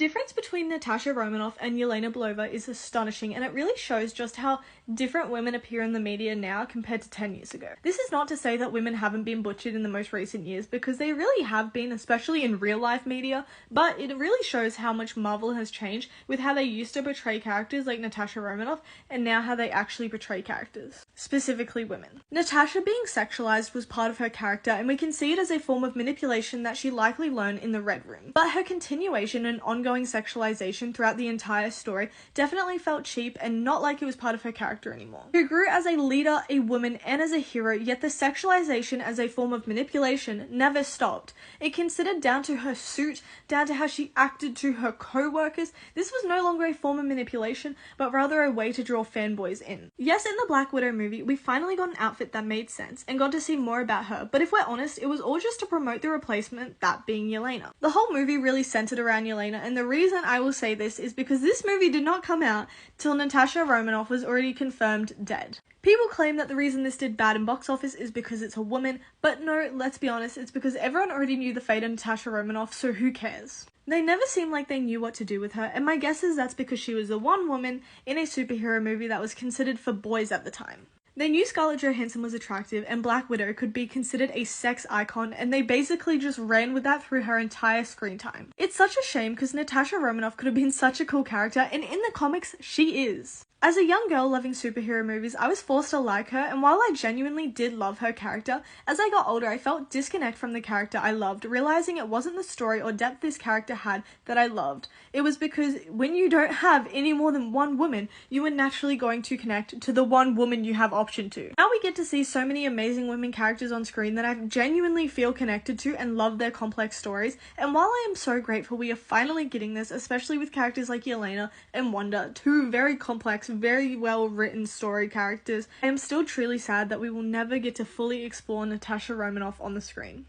The difference between Natasha Romanoff and Yelena Belova is astonishing, and it really shows just how different women appear in the media now compared to 10 years ago. This is not to say that women haven't been butchered in the most recent years, because they really have been, especially in real life media, but it really shows how much Marvel has changed with how they used to portray characters like Natasha Romanoff and now how they actually portray characters, specifically women. Natasha being sexualized was part of her character, and we can see it as a form of manipulation that she likely learned in the Red Room. But her continuation and ongoing sexualization throughout the entire story definitely felt cheap and not like it was part of her character anymore. She grew as a leader, a woman, and as a hero, yet the sexualization as a form of manipulation never stopped. It considered down to her suit, down to how she acted to her co-workers. This was no longer a form of manipulation, but rather a way to draw fanboys in. Yes, in the Black Widow movie, we finally got an outfit that made sense and got to see more about her, but if we're honest, it was all just to promote the replacement, that being Yelena. The whole movie really centered around Yelena, and the reason I will say this is because this movie did not come out till Natasha Romanoff was already confirmed dead. People claim that the reason this did bad in box office is because it's a woman, but no, let's be honest, it's because everyone already knew the fate of Natasha Romanoff, so who cares? They never seemed like they knew what to do with her, and my guess is that's because she was the one woman in a superhero movie that was considered for boys at the time. They knew Scarlett Johansson was attractive and Black Widow could be considered a sex icon, and they basically just ran with that through her entire screen time. It's such a shame because Natasha Romanoff could have been such a cool character, and in the comics, she is. As a young girl loving superhero movies, I was forced to like her, and while I genuinely did love her character, as I got older I felt disconnect from the character I loved, realizing it wasn't the story or depth this character had that I loved. It was because when you don't have any more than one woman, you are naturally going to connect to the one woman you have option to. Now we get to see so many amazing women characters on screen that I genuinely feel connected to and love their complex stories, and while I am so grateful we are finally getting this, especially with characters like Yelena and Wanda, two very complex, very well written story characters, I am still truly sad that we will never get to fully explore Natasha Romanoff on the screen.